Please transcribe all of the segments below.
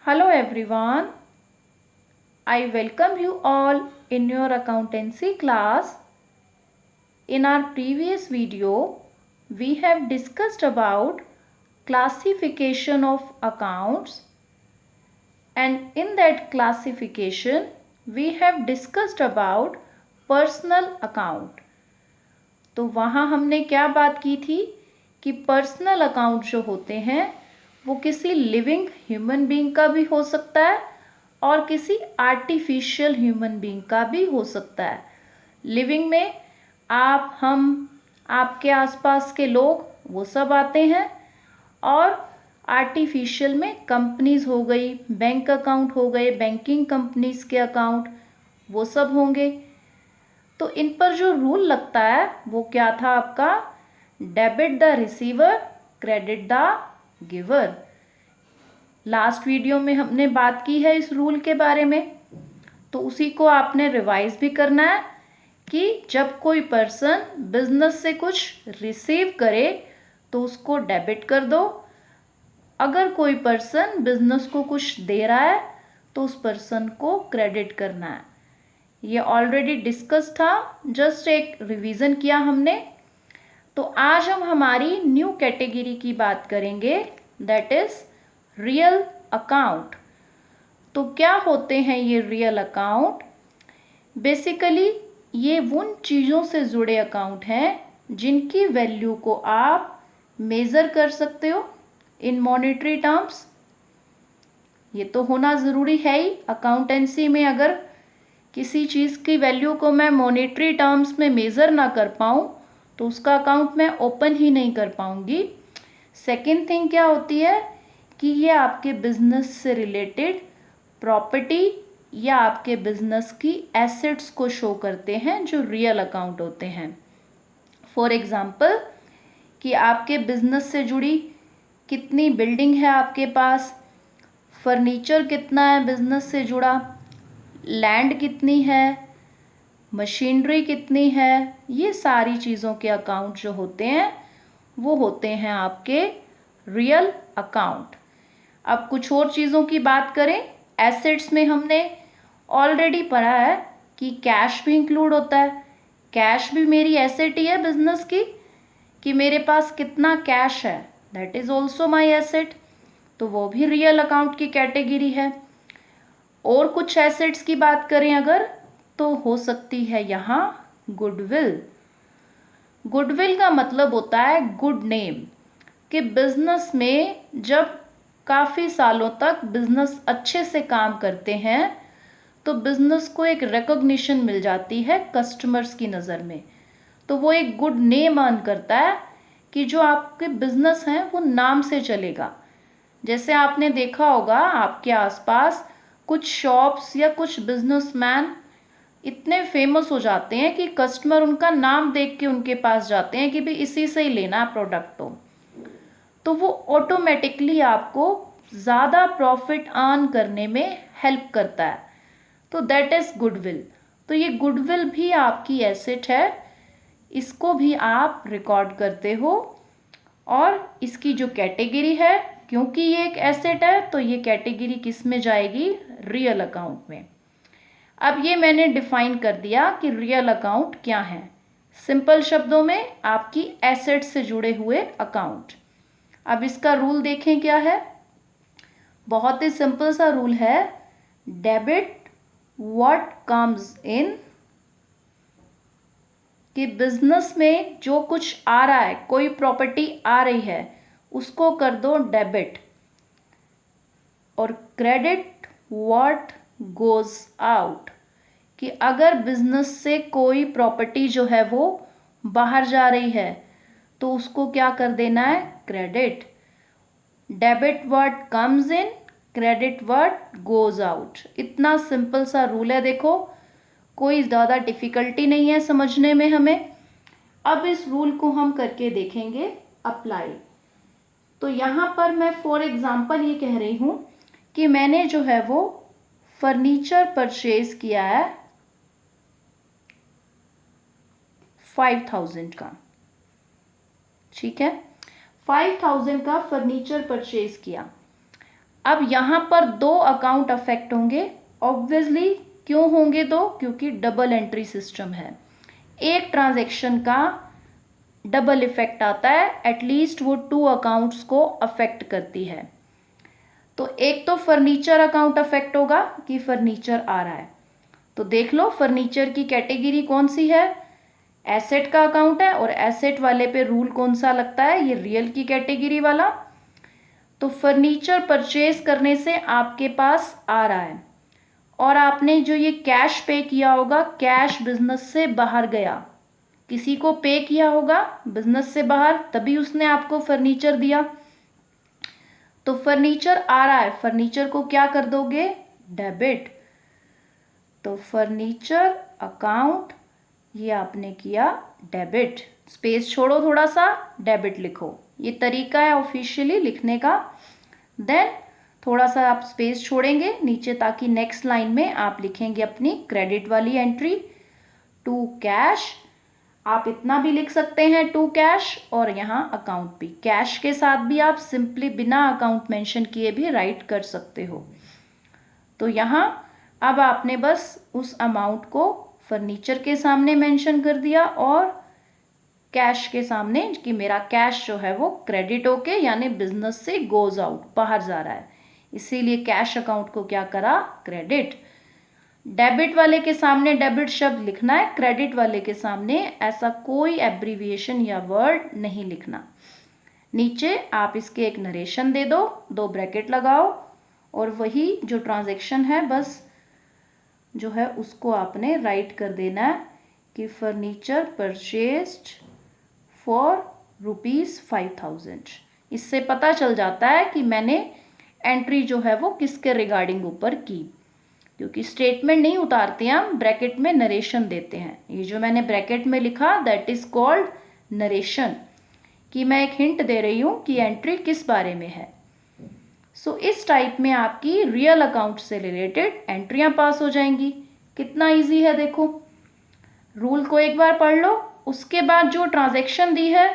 Hello everyone, I welcome you all in your accountancy class. In our previous video, we have discussed about classification of accounts, and in that classification, we have discussed about personal account. तो वहाँ हमने क्या बात की थी कि personal account जो होते हैं वो किसी लिविंग ह्यूमन बीइंग का भी हो सकता है और किसी आर्टिफिशियल ह्यूमन बीइंग का भी हो सकता है। लिविंग में आप, हम, आपके आसपास के लोग, वो सब आते हैं, और आर्टिफिशियल में कंपनीज हो गई, बैंक अकाउंट हो गए, बैंकिंग कंपनीज के अकाउंट, वो सब होंगे। तो इन पर जो रूल लगता है वो क्या था आपका? Debit the receiver, credit the giver. Last video में हमने बात की है इस रूल के बारे में, तो उसी को आपने रिवाइज भी करना है कि जब कोई पर्सन बिजनेस से कुछ रिसीव करे तो उसको डेबिट कर दो, अगर कोई पर्सन बिजनेस को कुछ दे रहा है तो उस पर्सन को क्रेडिट करना है। ये ऑलरेडी डिस्कस था, जस्ट एक रिवीजन किया हमने। तो आज हम हमारी न्यू कैटेगरी की बात करेंगे, दैट इज रियल अकाउंट। तो क्या होते हैं ये रियल अकाउंट? बेसिकली ये उन चीज़ों से जुड़े अकाउंट हैं जिनकी वैल्यू को आप मेज़र कर सकते हो इन मॉनेटरी टर्म्स। ये तो होना ज़रूरी है ही अकाउंटेंसी में। अगर किसी चीज़ की वैल्यू को मैं मॉनेटरी टर्म्स में मेज़र ना कर पाऊँ तो उसका अकाउंट मैं ओपन ही नहीं कर पाऊँगी। सेकेंड थिंग क्या होती है कि ये आपके बिजनेस से रिलेटेड प्रॉपर्टी या आपके बिजनेस की एसेट्स को शो करते हैं जो रियल अकाउंट होते हैं। फॉर एग्जांपल कि आपके बिजनेस से जुड़ी कितनी बिल्डिंग है आपके पास, फर्नीचर कितना है बिजनेस से जुड़ा, लैंड कितनी है, मशीनरी कितनी है, ये सारी चीज़ों के अकाउंट जो होते हैं वो होते हैं आपके रियल अकाउंट। अब कुछ और चीज़ों की बात करें, एसेट्स में हमने ऑलरेडी पढ़ा है कि कैश भी इंक्लूड होता है। कैश भी मेरी एसेट ही है बिजनेस की, कि मेरे पास कितना कैश है, that is also my asset, तो वो भी रियल अकाउंट की कैटेगरी है। और कुछ एसेट्स की बात करें अगर, तो हो सकती है यहाँ गुडविल। गुडविल का मतलब होता है गुड नेम, कि बिजनेस में जब काफ़ी सालों तक बिजनेस अच्छे से काम करते हैं तो बिजनेस को एक रिकॉग्निशन मिल जाती है कस्टमर्स की नज़र में, तो वो एक गुड नेम अर्न करता है कि जो आपके बिजनेस हैं वो नाम से चलेगा। जैसे आपने देखा होगा आपके आसपास कुछ शॉप्स या कुछ बिजनेसमैन इतने फेमस हो जाते हैं कि कस्टमर उनका नाम देख के उनके पास जाते हैं कि भाई इसी से ही लेना है प्रोडक्ट, तो वो ऑटोमेटिकली आपको ज़्यादा प्रॉफिट अर्न करने में हेल्प करता है। तो दैट इज़ गुडविल। तो ये गुडविल भी आपकी एसेट है, इसको भी आप रिकॉर्ड करते हो, और इसकी जो कैटेगरी है, क्योंकि ये एक एसेट है तो ये कैटेगरी किस में जाएगी? रियल अकाउंट में। अब ये मैंने डिफाइन कर दिया कि रियल अकाउंट क्या है। सिंपल शब्दों में आपकी एसेट से जुड़े हुए अकाउंट। अब इसका रूल देखें क्या है। बहुत ही सिंपल सा रूल है, डेबिट व्हाट कम्स इन, कि बिजनेस में जो कुछ आ रहा है, कोई प्रॉपर्टी आ रही है, उसको कर दो डेबिट, और क्रेडिट व्हाट गोज आउट, कि अगर बिजनेस से कोई प्रॉपर्टी जो है वो बाहर जा रही है तो उसको क्या कर देना है? Credit. Debit what comes in, credit what goes out. इतना सिंपल सा रूल है, देखो कोई ज़्यादा डिफ़िकल्टी नहीं है समझने में हमें। अब इस रूल को हम करके देखेंगे अप्लाई। तो यहाँ पर मैं फॉर एग्जांपल ये कह रही हूँ कि मैंने जो है वो फर्नीचर परचेज किया है 5000 का, ठीक है, 5000 का फर्नीचर परचेज किया। अब यहाँ पर 2 अकाउंट अफेक्ट होंगे ऑब्वियसली। क्यों होंगे 2? क्योंकि डबल एंट्री सिस्टम है। एक ट्रांजैक्शन का डबल इफेक्ट आता है, एटलीस्ट वो 2 अकाउंट्स को अफेक्ट करती है। तो एक तो फर्नीचर अकाउंट अफेक्ट होगा कि फर्नीचर आ रहा है। तो देख लो फर्नीचर की कैटेगरी कौन सी है, एसेट का अकाउंट है, और एसेट वाले पे रूल कौन सा लगता है, ये रियल की कैटेगरी वाला। तो फर्नीचर परचेज करने से आपके पास आ रहा है, और आपने जो ये कैश पे किया होगा, कैश बिजनेस से बाहर गया, किसी को पे किया होगा बिजनेस से बाहर, तभी उसने आपको फर्नीचर दिया। तो फर्नीचर आ रहा है, फर्नीचर को क्या कर दोगे, डेबिट। तो फर्नीचर अकाउंट ये आपने किया डेबिट, स्पेस छोड़ो थोड़ा सा, डेबिट लिखो, ये तरीका है ऑफिशियली लिखने का। देन थोड़ा सा आप स्पेस छोड़ेंगे नीचे ताकि नेक्स्ट लाइन में आप लिखेंगे अपनी क्रेडिट वाली एंट्री, टू कैश। आप इतना भी लिख सकते हैं टू कैश, और यहाँ अकाउंट भी, कैश के साथ भी आप सिंपली बिना अकाउंट मेंशन किए भी राइट कर सकते हो। तो यहाँ अब आपने बस उस अमाउंट को फर्नीचर के सामने मेंशन कर दिया और कैश के सामने कि मेरा कैश जो है वो क्रेडिट होके यानी बिजनेस से गोज आउट, बाहर जा रहा है, इसीलिए कैश अकाउंट को क्या करा, क्रेडिट। डेबिट वाले के सामने डेबिट शब्द लिखना है, क्रेडिट वाले के सामने ऐसा कोई एब्रीविएशन या वर्ड नहीं लिखना। नीचे आप इसके एक नरेशन दे दो, 2 ब्रैकेट लगाओ, और वही जो ट्रांजैक्शन है बस जो है उसको आपने राइट कर देना है कि फर्नीचर परचेज्ड फॉर ₹5,000। इससे पता चल जाता है कि मैंने एंट्री जो है वो किसके रिगार्डिंग ऊपर की, क्योंकि स्टेटमेंट नहीं उतारते हैं हम, ब्रैकेट में नरेशन देते हैं। ये जो मैंने ब्रैकेट में लिखा दैट इज कॉल्ड नरेशन, कि मैं एक हिंट दे रही हूँ कि एंट्री किस बारे में है। सो इस टाइप में आपकी रियल अकाउंट से रिलेटेड एंट्रियां पास हो जाएंगी। कितना इजी है देखो, रूल को एक बार पढ़ लो, उसके बाद जो ट्रांजैक्शन दी है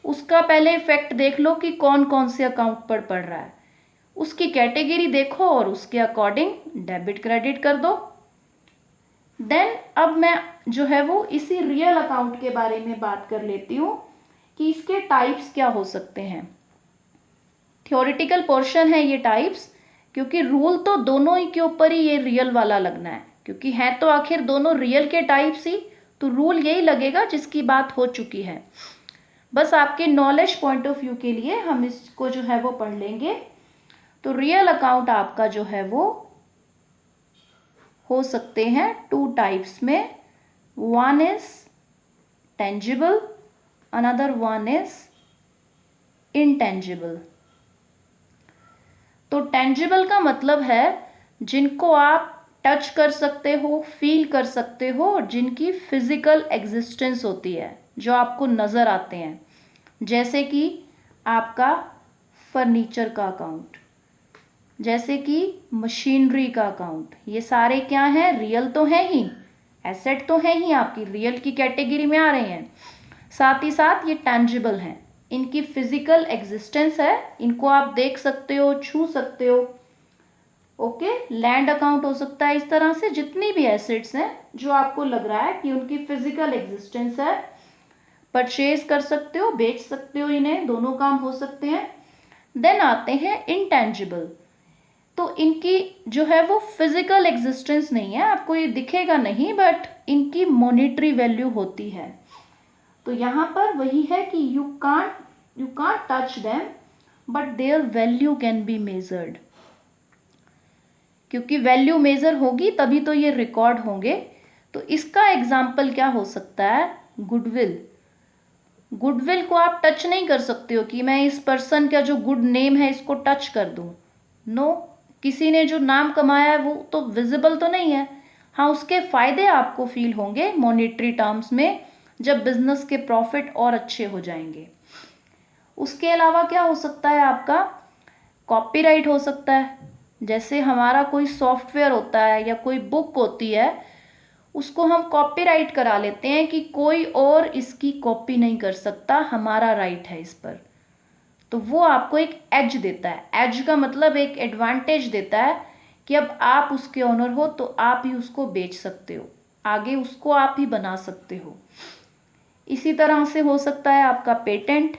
उसका पहले इफेक्ट देख लो कि कौन कौन से अकाउंट पर पड़ रहा है, उसकी कैटेगरी देखो और उसके अकॉर्डिंग डेबिट क्रेडिट कर दो। देन अब मैं जो है वो इसी रियल अकाउंट के बारे में बात कर लेती हूँ कि इसके टाइप्स क्या हो सकते हैं। थ्योरेटिकल पोर्शन है ये टाइप्स, क्योंकि रूल तो दोनों ही के ऊपर ही ये रियल वाला लगना है, क्योंकि है तो आखिर दोनों रियल के टाइप्स ही, तो रूल यही लगेगा जिसकी बात हो चुकी है। बस आपके नॉलेज पॉइंट ऑफ व्यू के लिए हम इसको जो है वो पढ़ लेंगे। तो रियल अकाउंट आपका जो है वो हो सकते हैं 2 टाइप्स में, one is tangible, another one is intangible. तो टेंजिबल का मतलब है जिनको आप टच कर सकते हो, फील कर सकते हो, और जिनकी फिजिकल एग्जिस्टेंस होती है, जो आपको नज़र आते हैं, जैसे कि आपका फर्नीचर का अकाउंट, जैसे कि मशीनरी का अकाउंट, ये सारे क्या हैं, रियल तो हैं ही, एसेट तो है ही, आपकी रियल की कैटेगरी में आ रहे हैं, साथ ही साथ ये टेंजिबल हैं, इनकी फिजिकल एग्जिस्टेंस है, इनको आप देख सकते हो, छू सकते हो। ओके, लैंड अकाउंट हो सकता है, इस तरह से जितनी भी एसेट्स हैं जो आपको लग रहा है कि उनकी फिजिकल एग्जिस्टेंस है, परचेज कर सकते हो, बेच सकते हो इन्हें, दोनों काम हो सकते हैं। देन आते हैं इनटेंजिबल, तो इनकी जो है वो फिजिकल एग्जिस्टेंस नहीं है, आपको ये दिखेगा नहीं, बट इनकी मॉनेटरी वैल्यू होती है। तो यहाँ पर वही है कि you can't touch them but their value can be measured, क्योंकि वैल्यू मेजर होगी तभी तो ये रिकॉर्ड होंगे। तो इसका एग्जाम्पल क्या हो सकता है, गुडविल। गुडविल को आप टच नहीं कर सकते हो कि मैं इस पर्सन का जो गुड नेम है इसको टच कर दूं, नो, किसी ने जो नाम कमाया है वो तो विजिबल तो नहीं है। हाँ, उसके फायदे आपको फील होंगे मॉनेटरी टर्म्स में जब बिजनेस के प्रॉफिट और अच्छे हो जाएंगे। उसके अलावा क्या हो सकता है, आपका कॉपीराइट हो सकता है, जैसे हमारा कोई सॉफ्टवेयर होता है या कोई बुक होती है, उसको हम कॉपीराइट करा लेते हैं कि कोई और इसकी कॉपी नहीं कर सकता, हमारा राइट है इस पर। तो वो आपको एक एज देता है। एज का मतलब एक एडवांटेज देता है कि अब आप उसके ओनर हो तो आप ही उसको बेच सकते हो, आगे उसको आप ही बना सकते हो। इसी तरह से हो सकता है आपका पेटेंट,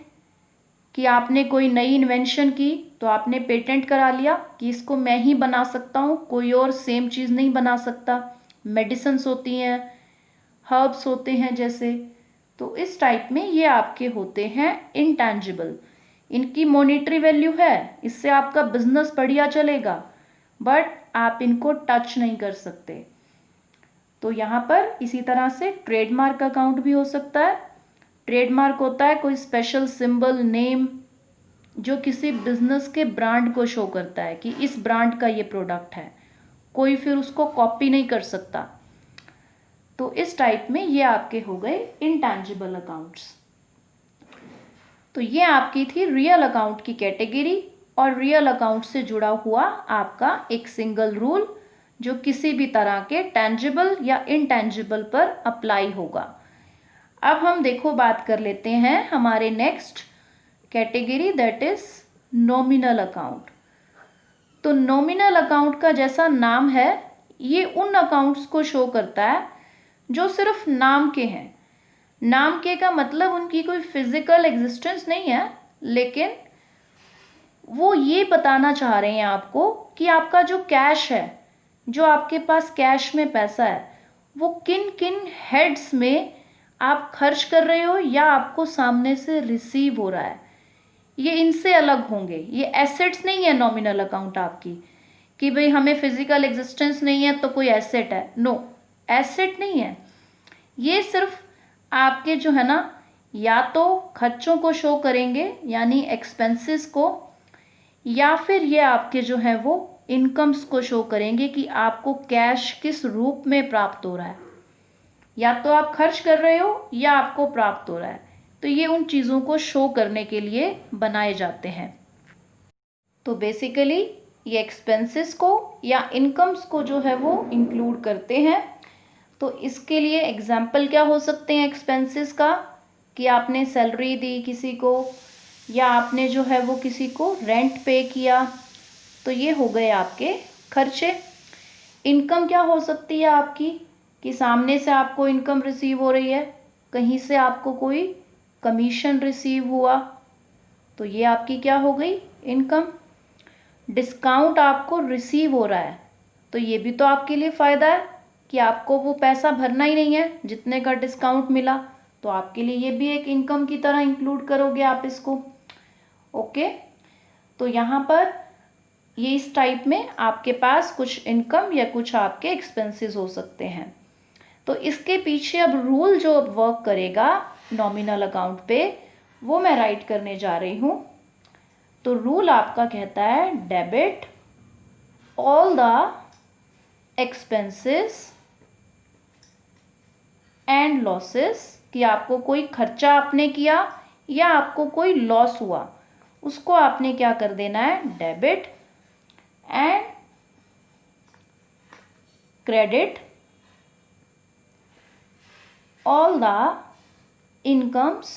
कि आपने कोई नई इन्वेंशन की तो आपने पेटेंट करा लिया कि इसको मैं ही बना सकता हूँ, कोई और सेम चीज़ नहीं बना सकता। मेडिसिन्स होती हैं, हर्ब्स होते हैं जैसे, तो इस टाइप में ये आपके होते हैं इंटैंजिबल। इनकी मॉनेटरी वैल्यू है, इससे आपका बिजनेस बढ़िया चलेगा, बट आप इनको टच नहीं कर सकते। तो यहाँ पर इसी तरह से ट्रेडमार्क अकाउंट भी हो सकता है। ट्रेडमार्क होता है कोई स्पेशल सिंबल, नेम, जो किसी बिजनेस के ब्रांड को शो करता है कि इस ब्रांड का ये प्रोडक्ट है, कोई फिर उसको कॉपी नहीं कर सकता। तो इस टाइप में ये आपके हो गए इंटैंजिबल अकाउंट्स। तो ये आपकी थी रियल अकाउंट की कैटेगरी और रियल अकाउंट से जुड़ा हुआ आपका एक सिंगल रूल जो किसी भी तरह के टेंजिबल या इनटेंजिबल पर अप्लाई होगा। अब हम देखो बात कर लेते हैं हमारे next category, that is nominal account. तो नॉमिनल अकाउंट का जैसा नाम है, ये उन अकाउंट्स को शो करता है जो सिर्फ नाम के हैं। नाम के का मतलब उनकी कोई फिजिकल एग्जिस्टेंस नहीं है, लेकिन वो ये बताना चाह रहे हैं आपको कि आपका जो कैश है, जो आपके पास कैश में पैसा है, वो किन किन हेड्स में आप खर्च कर रहे हो या आपको सामने से रिसीव हो रहा है, ये इनसे अलग होंगे। ये एसेट्स नहीं है नॉमिनल अकाउंट आपकी, कि भाई हमें फिजिकल एग्जिस्टेंस नहीं है तो कोई एसेट है। नो, एसेट नहीं है ये। सिर्फ आपके जो है ना, या तो खर्चों को शो करेंगे यानी एक्सपेंसेस को, या फिर ये आपके जो है वो इनकम्स को शो करेंगे कि आपको कैश किस रूप में प्राप्त हो रहा है, या तो आप खर्च कर रहे हो या आपको प्राप्त हो रहा है। तो ये उन चीज़ों को शो करने के लिए बनाए जाते हैं। तो बेसिकली ये एक्सपेंसेस को या इनकम्स को जो है वो इंक्लूड करते हैं। तो इसके लिए एग्जाम्पल क्या हो सकते हैं एक्सपेंसेस का, कि आपने सैलरी दी किसी को, या आपने जो है वो किसी को रेंट पे किया, तो ये हो गए आपके खर्चे। इनकम क्या हो सकती है आपकी, कि सामने से आपको इनकम रिसीव हो रही है, कहीं से आपको कोई कमीशन रिसीव हुआ, तो ये आपकी क्या हो गई इनकम। डिस्काउंट आपको रिसीव हो रहा है, तो ये भी तो आपके लिए फ़ायदा है कि आपको वो पैसा भरना ही नहीं है जितने का डिस्काउंट मिला, तो आपके लिए ये भी एक इनकम की तरह इंक्लूड करोगे आप इसको। ओके, तो यहाँ पर ये इस टाइप में आपके पास कुछ इनकम या कुछ आपके एक्सपेंसेस हो सकते हैं। तो इसके पीछे अब रूल जो अब वर्क करेगा नॉमिनल अकाउंट पे, वो मैं राइट करने जा रही हूँ। तो रूल आपका कहता है debit all the expenses and losses, कि आपको कोई खर्चा आपने किया या आपको कोई लॉस हुआ, उसको आपने क्या कर देना है, debit, and credit all the incomes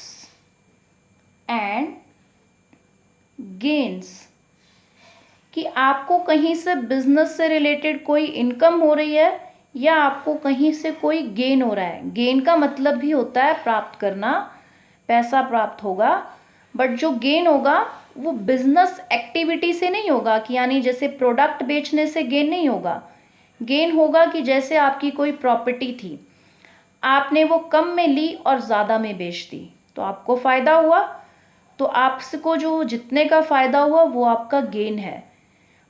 and gains, कि आपको कहीं से बिजनेस से रिलेटेड कोई इनकम हो रही है या आपको कहीं से कोई गेन हो रहा है। गेन का मतलब भी होता है प्राप्त करना, पैसा प्राप्त होगा, बट जो गेन होगा वो बिजनेस एक्टिविटी से नहीं होगा, कि यानी जैसे प्रोडक्ट बेचने से गेन नहीं होगा। गेन होगा कि जैसे आपकी कोई प्रॉपर्टी थी, आपने वो कम में ली और ज़्यादा में बेच दी, तो आपको फ़ायदा हुआ, तो आपको जो जितने का फ़ायदा हुआ वो आपका गेन है।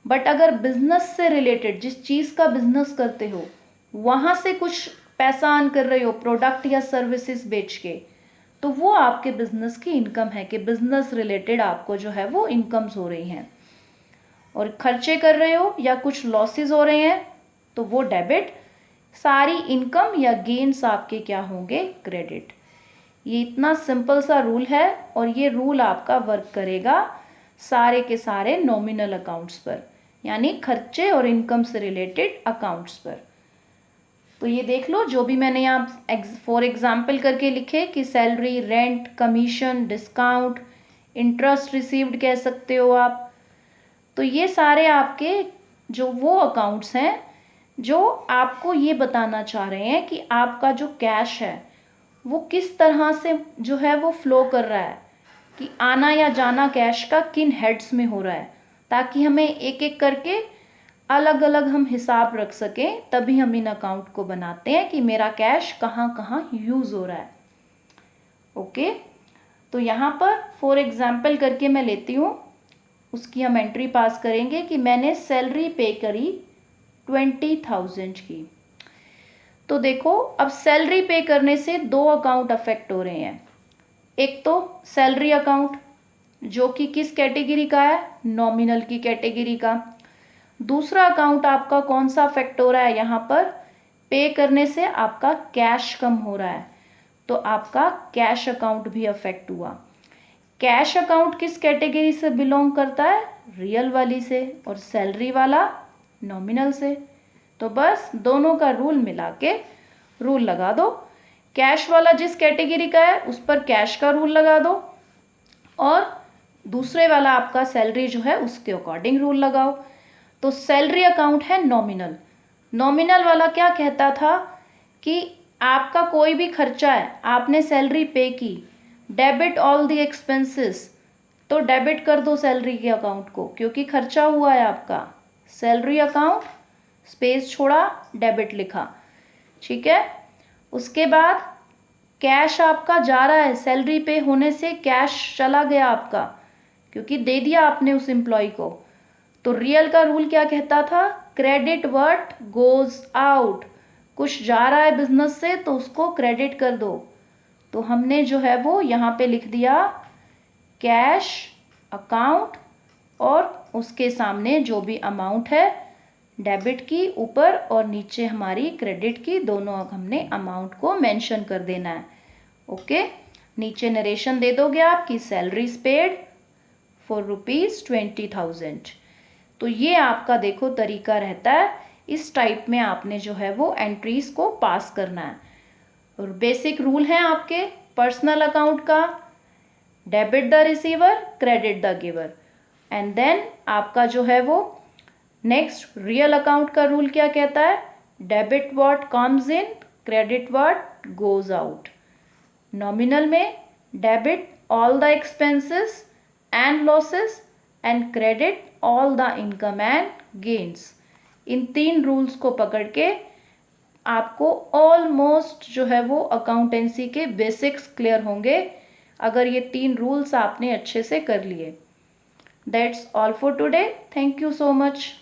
बट अगर बिजनेस से रिलेटेड जिस चीज़ का बिजनेस करते हो वहाँ से कुछ पैसा अर्न कर रहे हो प्रोडक्ट या सर्विसेज बेच के, तो वो आपके बिजनेस की इनकम है, कि बिजनेस रिलेटेड आपको जो है वो इनकम्स हो रही हैं। और खर्चे कर रहे हो या कुछ लॉसेस हो रहे हैं, तो वो डेबिट। सारी इनकम या गेन्स आपके क्या होंगे, क्रेडिट। ये इतना सिंपल सा रूल है और ये रूल आपका वर्क करेगा सारे के सारे नॉमिनल अकाउंट्स पर, यानी खर्चे और इनकम से रिलेटेड अकाउंट्स पर। तो ये देख लो जो भी मैंने यहाँ फॉर एग्जाम्पल करके लिखे कि salary, rent, commission, discount, interest received कह सकते हो आप। तो ये सारे आपके जो वो अकाउंट्स हैं जो आपको ये बताना चाह रहे हैं कि आपका जो कैश है वो किस तरह से जो है वो फ्लो कर रहा है, कि आना या जाना कैश का किन हेड्स में हो रहा है, ताकि हमें एक एक करके अलग अलग हम हिसाब रख सकें। तभी हम इन अकाउंट को बनाते हैं कि मेरा कैश कहाँ कहाँ यूज़ हो रहा है। ओके, तो यहाँ पर फॉर एग्जाम्पल करके मैं लेती हूँ, उसकी हम एंट्री पास करेंगे कि मैंने सैलरी पे करी 20,000 की। तो देखो, अब सैलरी पे करने से दो अकाउंट अफेक्ट हो रहे हैं। एक तो सैलरी अकाउंट जो कि किस कैटेगरी का है, नॉमिनल की कैटेगरी का। दूसरा अकाउंट आपका कौन सा अफेक्ट हो रहा है, यहाँ पर पे करने से आपका कैश कम हो रहा है, तो आपका कैश अकाउंट भी अफेक्ट हुआ। कैश अकाउंट किस कैटेगरी से बिलोंग करता है, रियल वाली से, और सैलरी वाला नॉमिनल से। तो बस दोनों का रूल मिला के रूल लगा दो। कैश वाला जिस कैटेगरी का है उस पर कैश का रूल लगा दो, और दूसरे वाला आपका सैलरी जो है उसके अकॉर्डिंग रूल लगाओ। तो सैलरी अकाउंट है नॉमिनल। नॉमिनल वाला क्या कहता था कि आपका कोई भी खर्चा है, आपने सैलरी पे की, डेबिट ऑल द एक्सपेंसेस, तो डेबिट कर दो सैलरी के अकाउंट को, क्योंकि खर्चा हुआ है आपका। सैलरी अकाउंट स्पेस छोड़ा, डेबिट लिखा, ठीक है। उसके बाद कैश आपका जा रहा है, सैलरी पे होने से कैश चला गया आपका, क्योंकि दे दिया आपने उस एम्प्लॉय को। तो रियल का रूल क्या कहता था, क्रेडिट व्हाट गोज आउट, कुछ जा रहा है बिजनेस से तो उसको क्रेडिट कर दो। तो हमने जो है वो यहाँ पे लिख दिया कैश अकाउंट, और उसके सामने जो भी अमाउंट है डेबिट की ऊपर और नीचे हमारी क्रेडिट की, दोनों हमने अमाउंट को मेंशन कर देना है। ओके, नीचे नरेशन दे दोगे आप कि सैलरी पेड फॉर ₹20,000। तो ये आपका देखो तरीका रहता है, इस टाइप में आपने जो है वो एंट्रीज को पास करना है। और बेसिक रूल हैं आपके पर्सनल अकाउंट का, debit the receiver, credit the giver, and then आपका जो है वो नेक्स्ट रियल अकाउंट का रूल क्या कहता है, debit what comes in, credit what goes out. Nominal में debit all the expenses and losses and credit all the income and gains. इन तीन रूल्स को पकड़ के आपको ऑलमोस्ट जो है वो अकाउंटेंसी के बेसिक्स क्लियर होंगे, अगर ये तीन रूल्स आपने अच्छे से कर लिए। That's all for today, thank you so much.